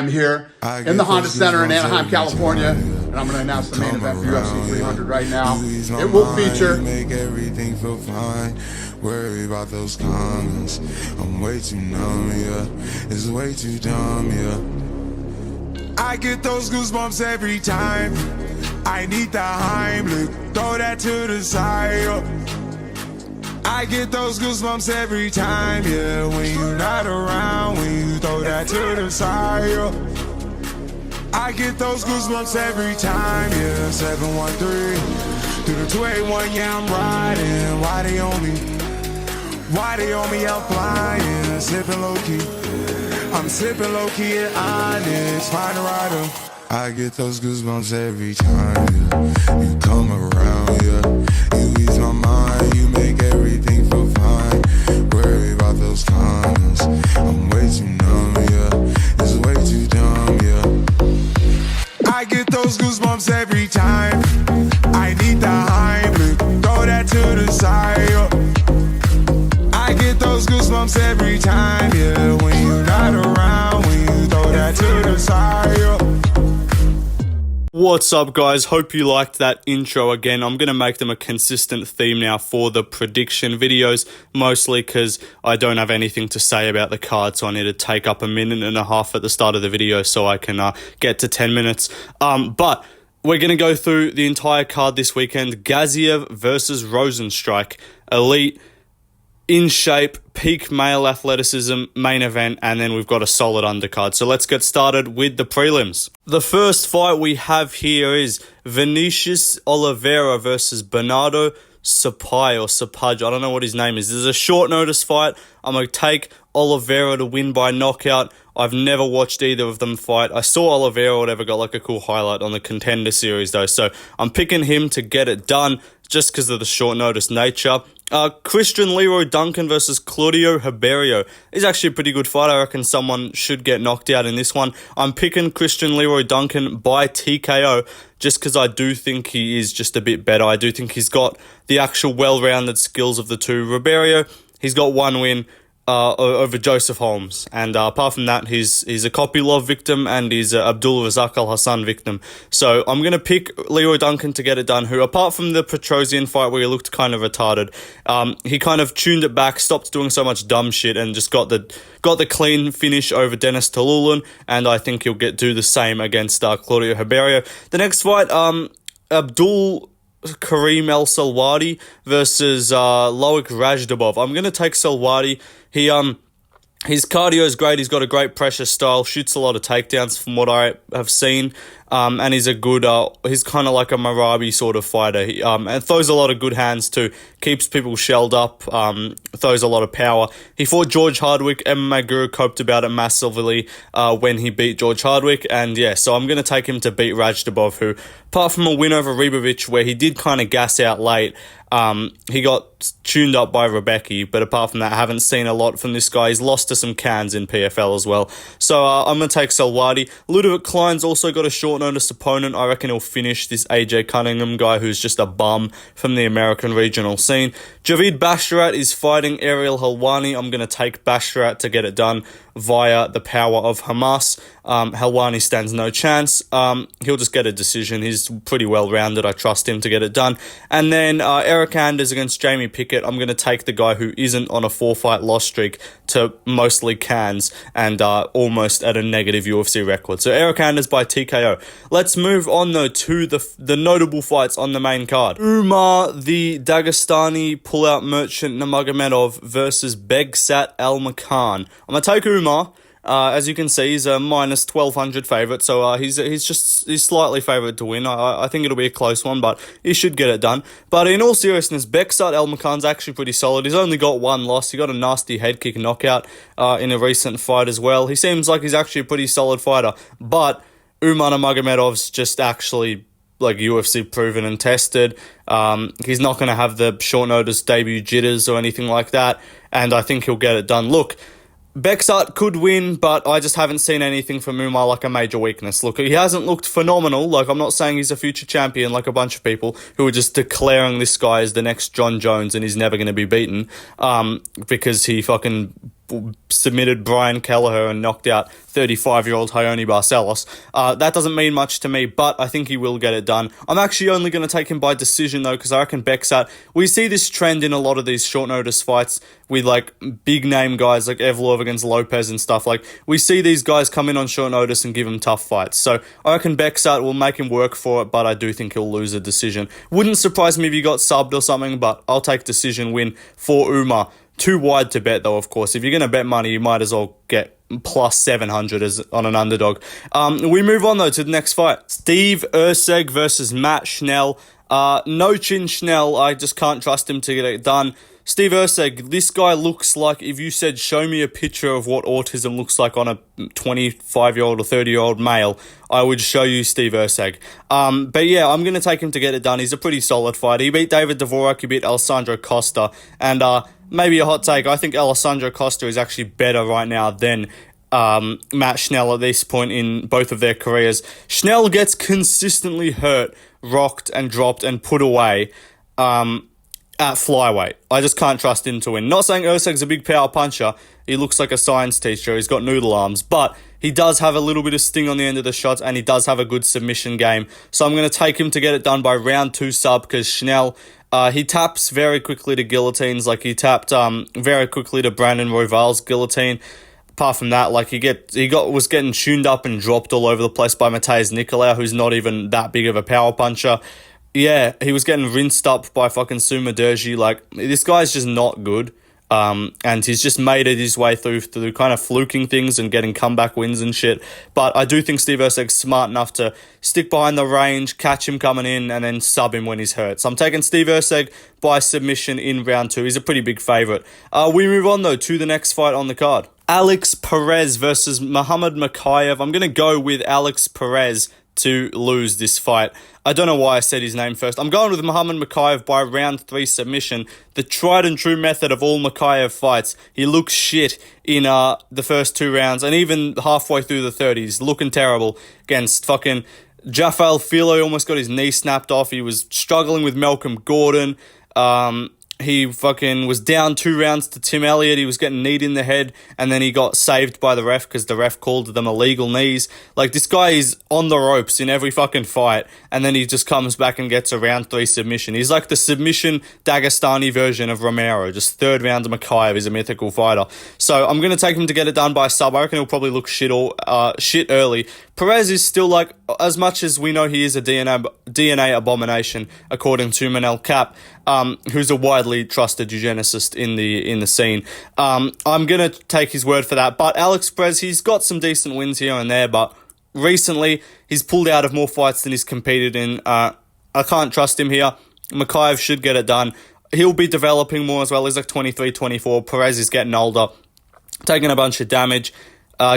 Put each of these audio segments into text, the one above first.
I'm here in the Honda Center in Anaheim, California, and I'm going to announce the main event for UFC 300 right now. It will feature... Make everything feel fine. Worry about those comments. I'm way too numb, yeah. It's way too dumb, yeah. I get those goosebumps every time. I need the Heimlich, throw that to the side, yeah. I get those goosebumps every time, yeah. When you're not around, when you throw that to the side, yeah. I get those goosebumps every time, yeah. 713 through the 281, yeah, I'm riding. Why they on me? Why they on me? I'm flying, sipping low key. I'm sipping low key at Onyx, find a rider. I get those goosebumps every time, yeah. You come around, yeah. You ease my mind, you make everything feel fine. Worry about those comments. I'm way too numb, yeah. It's way too dumb, yeah. I get those goosebumps every time. I need the Heimlich, throw that to the side, yeah. I get those goosebumps every time, yeah. When you're not around, when you throw that to the side, yeah. What's up, guys? Hope you liked that intro again. I'm going to make them a consistent theme now for the prediction videos, mostly because I don't have anything to say about the card, so I need to take up a minute and a half at the start of the video so I can get to 10 minutes. But we're going to go through the entire card this weekend. Gaziev versus Rozenstruik. Elite, in shape, peak male athleticism, main event, and then we've got a solid undercard. So let's get started with the prelims. The first fight we have here is Vinicius Oliveira versus Bernardo Sapai or Sapaj. I don't know what his name is. This is a short notice fight. I'm going to take Oliveira to win by knockout. I've never watched either of them fight. I saw Oliveira or whatever got like a cool highlight on the Contender Series though. So I'm picking him to get it done just because of the short notice nature. Christian Leroy Duncan versus Claudio Ribeiro is actually a pretty good fight. I reckon someone should get knocked out in this one. I'm picking Christian Leroy Duncan by TKO just because I do think he is just a bit better. I do think he's got the actual well-rounded skills of the two. Ribeiro, he's got one win over Joseph Holmes, and apart from that, he's a Kopylov victim and he's a Abdul Razak Al Hassan victim. So I'm gonna pick Leroy Duncan to get it done. Who, apart from the Petrosian fight where he looked kind of retarded, he kind of tuned it back, stopped doing so much dumb shit, and just got the clean finish over Dennis Talulin. And I think he'll do the same against Claudio Ribeiro. The next fight, Abdul Karim El Salwadi versus Loic Rajdabov. I'm gonna take Salwadi. His cardio is great. He's got a great pressure style, shoots a lot of takedowns from what I have seen, and he's a good, he's kind of like a Marabi sort of fighter, and throws a lot of good hands too, keeps people shelled up, throws a lot of power. He fought George Hardwick. MMA Guru coped about it massively when he beat George Hardwick, and yeah, so I'm going to take him to beat Rajdabov, who, apart from a win over Ribovic where he did kind of gas out late, he got tuned up by Rebecki, but apart from that, I haven't seen a lot from this guy. He's lost to some cans in PFL as well. So I'm going to take Salwadi. Ludovic Klein's also got a short notice opponent. I reckon he'll finish this AJ Cunningham guy who's just a bum from the American regional scene. Javid Basharat is fighting Ariel Helwani. I'm going to take Basharat to get it done via the power of Hamas. Helwani stands no chance. He'll just get a decision. He's pretty well-rounded. I trust him to get it done. And then Eric Anders against Jamie Pickett. I'm going to take the guy who isn't on a 4-fight loss streak to mostly cans and almost at a negative UFC record. So Eric Anders by TKO. Let's move on though to the notable fights on the main card. Umar, the Dagestani pull-out merchant Nurmagomedov versus Begsat Almakhan. I'm going to take Umar. As you can see, he's a minus 1,200 favourite, so he's slightly favoured to win. I think it'll be a close one, but he should get it done. But in all seriousness, Begsat Almakhan's actually pretty solid. He's only got one loss. He got a nasty head kick knockout in a recent fight as well. He seems like he's actually a pretty solid fighter, but Umar Nurmagomedov's just actually like UFC proven and tested. He's not going to have the short notice debut jitters or anything like that, and I think he'll get it done. Look, Begsat could win, but I just haven't seen anything from Umar like a major weakness. Look, he hasn't looked phenomenal. Like, I'm not saying he's a future champion like a bunch of people who are just declaring this guy as the next John Jones and he's never going to be beaten because he fucking submitted Brian Kelleher and knocked out 35-year-old Hayoni Barcelos. That doesn't mean much to me, but I think he will get it done. I'm actually only going to take him by decision, though, because I reckon Beksat, we see this trend in a lot of these short notice fights with, like, big name guys like Evlov against Lopez and stuff. Like, we see these guys come in on short notice and give him tough fights. So I reckon Beksat will make him work for it, but I do think he'll lose a decision. Wouldn't surprise me if he got subbed or something, but I'll take decision win for Umar. Too wide to bet, though, of course. If you're going to bet money, you might as well get plus 700 as on an underdog. We move on, though, to the next fight. Steve Erceg versus Matt Schnell. No chin Schnell. I just can't trust him to get it done. Steve Erceg, this guy looks like, if you said, show me a picture of what autism looks like on a 25-year-old or 30-year-old male, I would show you Steve Erceg. But yeah, I'm going to take him to get it done. He's a pretty solid fighter. He beat David Dvorak, he beat Alessandro Costa, and maybe a hot take, I think Alessandro Costa is actually better right now than Matt Schnell at this point in both of their careers. Schnell gets consistently hurt, rocked and dropped and put away at flyweight. I just can't trust him to win. Not saying Erceg's a big power puncher. He looks like a science teacher. He's got noodle arms, but he does have a little bit of sting on the end of the shots, and he does have a good submission game. So I'm going to take him to get it done by round 2 sub, because Schnell, he taps very quickly to guillotines. Like, he tapped very quickly to Brandon Royval's guillotine. Apart from that, like, was getting tuned up and dropped all over the place by Mateusz Nicolau, who's not even that big of a power puncher. Yeah, he was getting rinsed up by fucking Suma Derji. Like, this guy's just not good. And he's just made it his way through kind of fluking things and getting comeback wins and shit. But I do think Steve Erceg's smart enough to stick behind the range, catch him coming in, and then sub him when he's hurt. So I'm taking Steve Erceg by submission in round 2. He's a pretty big favourite. We move on, though, to the next fight on the card. Alex Perez versus Muhammad Mokaev. I'm going to go with Alex Perez to lose this fight. I don't know why I said his name first. I'm going with Muhammad Mokaev by round 3 submission. The tried and true method of all Mokaev fights. He looks shit in the first 2 rounds, and even halfway through the third, he's looking terrible against fucking Jafael Filo. He almost got his knee snapped off. He was struggling with Malcolm Gordon. He fucking was down 2 rounds to Tim Elliott. He was getting kneed in the head, and then he got saved by the ref because the ref called them illegal knees. Like, this guy is on the ropes in every fucking fight, and then he just comes back and gets a round 3 submission. He's like the submission Dagestani version of Romero. Just third round of Mokaev. He's a mythical fighter. So I'm going to take him to get it done by sub. I reckon he'll probably look shit early. Perez is still, like, as much as we know he is a DNA abomination, according to Manel Cap, who's a widely trusted eugenicist in the scene. I'm going to take his word for that. But Alex Perez, he's got some decent wins here and there, but recently he's pulled out of more fights than he's competed in. I can't trust him here. Mokaev should get it done. He'll be developing more as well. He's like 23, 24. Perez is getting older, taking a bunch of damage.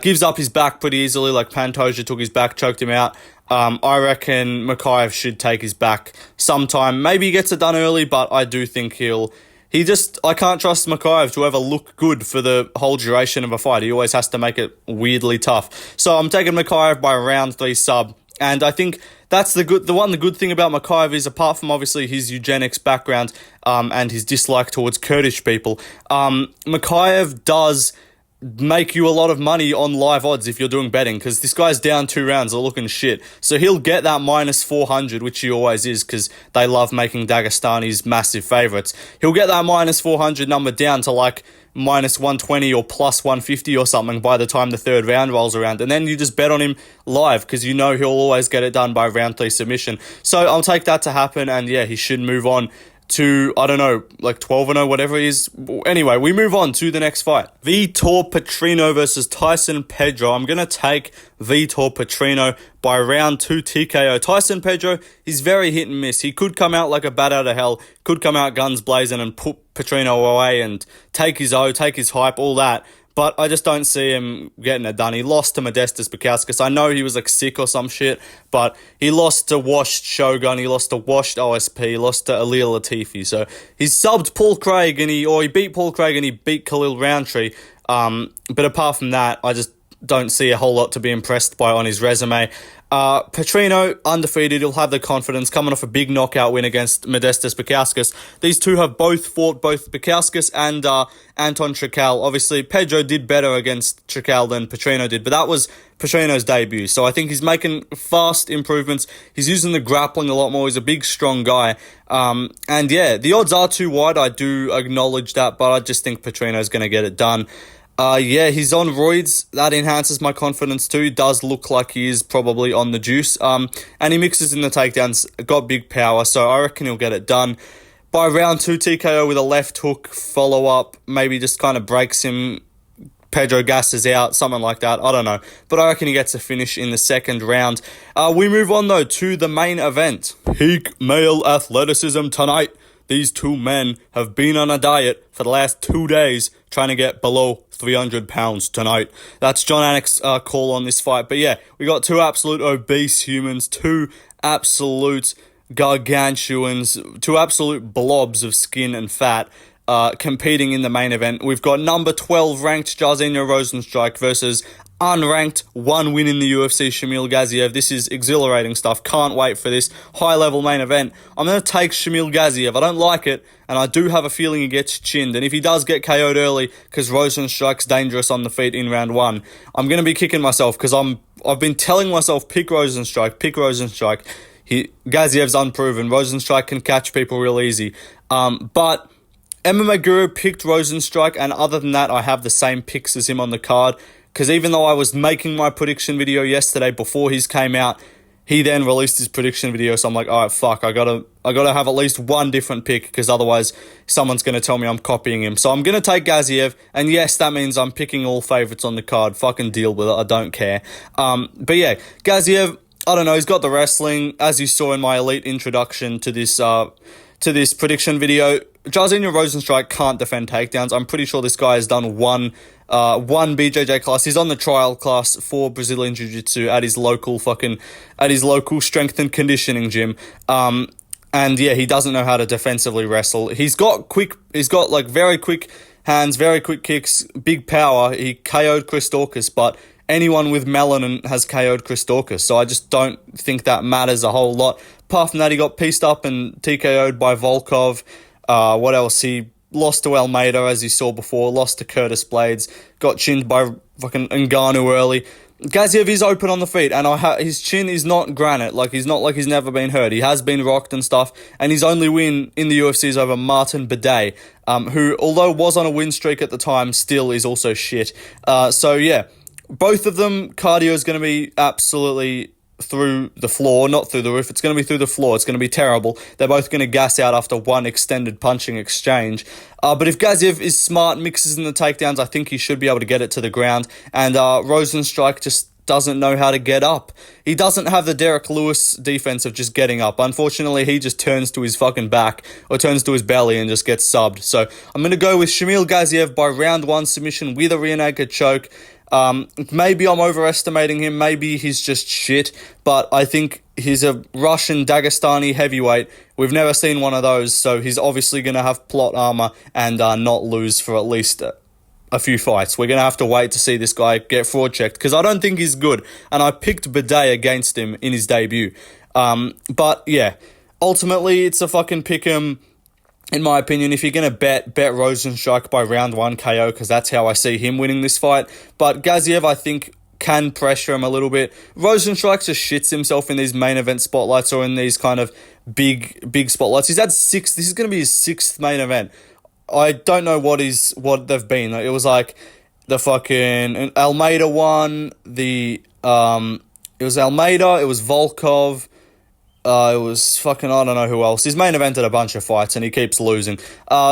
Gives up his back pretty easily, like Pantoja took his back, choked him out. I reckon Mokaev should take his back sometime. Maybe he gets it done early, but I do think I can't trust Mokaev to ever look good for the whole duration of a fight. He always has to make it weirdly tough. So I'm taking Mokaev by round 3 sub. And I think that's the good thing about Mokaev is, apart from obviously his eugenics background and his dislike towards Kurdish people, Mokaev does make you a lot of money on live odds if you're doing betting, because this guy's down 2 rounds, they're looking shit. So he'll get that minus 400, which he always is, because they love making Dagestanis massive favourites. He'll get that minus 400 number down to like minus 120 or plus 150 or something by the time the third round rolls around. And then you just bet on him live, because you know he'll always get it done by round 3 submission. So I'll take that to happen, and yeah, he should move on to, I don't know, like 12-0, whatever it is. Anyway, we move on to the next fight. Vitor Petrino versus Tyson Pedro. I'm going to take Vitor Petrino by round 2 TKO. Tyson Pedro, he's very hit and miss. He could come out like a bat out of hell, could come out guns blazing and put Petrino away and take his hype, all that. But I just don't see him getting it done. He lost to Modestas Bukauskas. I know he was like sick or some shit, but he lost to washed Shogun. He lost to washed OSP. He lost to Alil Latifi. So he's subbed Paul Craig he beat Paul Craig and he beat Khalil Roundtree. But apart from that, don't see a whole lot to be impressed by on his resume. Petrino, undefeated, he'll have the confidence coming off a big knockout win against Modestas Bukauskas. These two have both fought both Bukauskas and Anton Trekal. Obviously, Pedro did better against Trekal than Petrino did, but that was Petrino's debut. So I think he's making fast improvements. He's using the grappling a lot more. He's a big, strong guy. And yeah, the odds are too wide. I do acknowledge that, but I just think Petrino's going to get it done. Yeah, he's on roids. That enhances my confidence too. He does look like he is probably on the juice. And he mixes in the takedowns, got big power, so I reckon he'll get it done. By round 2, TKO with a left hook follow-up, maybe just kind of breaks him. Pedro gasses out, something like that. I don't know. But I reckon he gets a finish in the second round. We move on, though, to the main event. Peak male athleticism tonight. These two men have been on a diet for the last 2 days trying to get below 300 pounds tonight. That's John Anik's call on this fight. But yeah, we got two absolute obese humans, two absolute gargantuans, two absolute blobs of skin and fat competing in the main event. We've got number 12 ranked Jairzinho Rozenstruik versus unranked, one win in the UFC, Schnell Gaziev. This is exhilarating stuff. Can't wait for this high-level main event. I'm going to take Schnell Gaziev. I don't like it, and I do have a feeling he gets chinned. And if he does get KO'd early, because Rozenstruik's dangerous on the feet in round 1, I'm going to be kicking myself, because I've been telling myself, pick Rozenstruik, pick Rozenstruik. Gaziev's unproven. Rozenstruik can catch people real easy. But MMA Guru picked Rozenstruik, and other than that, I have the same picks as him on the card. Because even though I was making my prediction video yesterday before his came out, he then released his prediction video. So I'm like, all right, fuck, I gotta have at least one different pick, because otherwise someone's gonna tell me I'm copying him. So I'm gonna take Gaziev, and yes, that means I'm picking all favorites on the card. Fucking deal with it. I don't care. But yeah, Gaziev, I don't know. He's got the wrestling, as you saw in my elite introduction to this prediction video. Jairzinho Rozenstruik can't defend takedowns. I'm pretty sure this guy has done one BJJ class. He's on the trial class for Brazilian Jiu-Jitsu at his local strength and conditioning gym. And yeah, he doesn't know how to defensively wrestle. He's got like very quick hands, very quick kicks, big power. He KO'd Chris Daukaus, but anyone with melanin has KO'd Chris Daukaus, so I just don't think that matters a whole lot. Apart from that, he got pieced up and TKO'd by Volkov. What else? He lost to Almeida, as you saw before, lost to Curtis Blades, got chinned by fucking Ngannou early. Gaziev is open on the feet, and his chin is not granite. Like, he's not like he's never been hurt. He has been rocked and stuff, and his only win in the UFC is over Martin Bidet, who, although was on a win streak at the time, still is also shit. So yeah, both of them, cardio is going to be absolutely through the floor, not through the roof. It's going to be through the floor. It's going to be terrible. They're both going to gas out after one extended punching exchange. But if Gaziev is smart, mixes in the takedowns, I think he should be able to get it to the ground. And Rozenstruik just doesn't know how to get up. He doesn't have the Derek Lewis defense of just getting up. Unfortunately, he just turns to his fucking back or turns to his belly and just gets subbed. So I'm going to go with Schnell Gaziev by round 1 submission with a rear naked choke. Maybe I'm overestimating him. Maybe he's just shit. But I think he's a Russian Dagestani heavyweight. We've never seen one of those. So he's obviously going to have plot armor and not lose for at least a few fights. We're going to have to wait to see this guy get fraud checked, because I don't think he's good. And I picked Bidet against him in his debut. But yeah, ultimately it's a fucking pick 'em. In my opinion, if you're going to bet Rozenstruik by round 1 KO, because that's how I see him winning this fight. But Gaziev, I think, can pressure him a little bit. Rozenstruik just shits himself in these main event spotlights or in these kind of big spotlights. He's had 6. This is going to be his 6th main event. I don't know what they've been. It was like the fucking Almeida one. It was Almeida. It was Volkov. It was fucking, I don't know who else. He's main evented a bunch of fights and he keeps losing.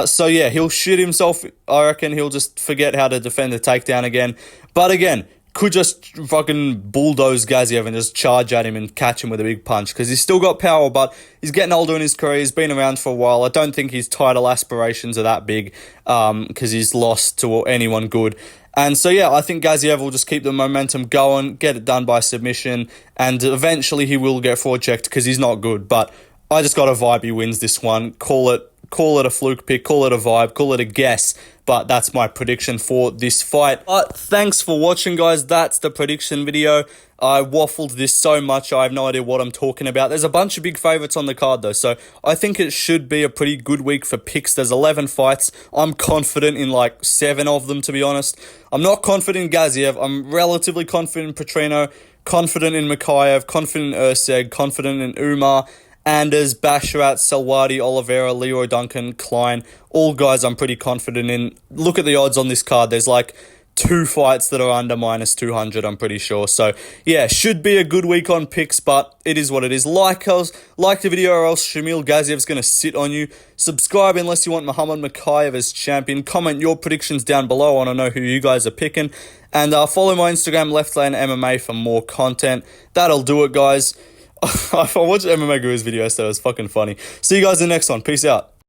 So yeah, he'll shit himself. I reckon he'll just forget how to defend the takedown again. But again, could just fucking bulldoze Gaziev and just charge at him and catch him with a big punch, because he's still got power, but he's getting older in his career. He's been around for a while. I don't think his title aspirations are that big, because he's lost to anyone good. And so, yeah, I think Gaziev will just keep the momentum going, get it done by submission, and eventually he will get fraud checked because he's not good. But I just got a vibe he wins this one. Call it a fluke pick, call it a vibe, call it a guess. but that's my prediction for this fight. But thanks for watching, guys. That's the prediction video. I waffled this so much, I have no idea what I'm talking about. There's a bunch of big favorites on the card, though, so I think it should be a pretty good week for picks. There's 11 fights. I'm confident in, like, 7 of them, to be honest. I'm not confident in Gaziev. I'm relatively confident in Petrino, confident in Mokaev, confident in Erceg, confident in Umar, Anders, Basharat, Salwadi, Oliveira, Leroy Duncan, Klein. All guys I'm pretty confident in. Look at the odds on this card. There's, like, 2 fights that are under minus 200, I'm pretty sure. So, yeah, should be a good week on picks, but it is what it is. Like the video, or else Shamil Gaziev's going to sit on you. Subscribe unless you want Muhammad Mokaev as champion. Comment your predictions down below. I want to know who you guys are picking. And follow my Instagram, Left Lane MMA, for more content. That'll do it, guys. I watched MMA Guru's video yesterday. It was fucking funny. See you guys in the next one. Peace out.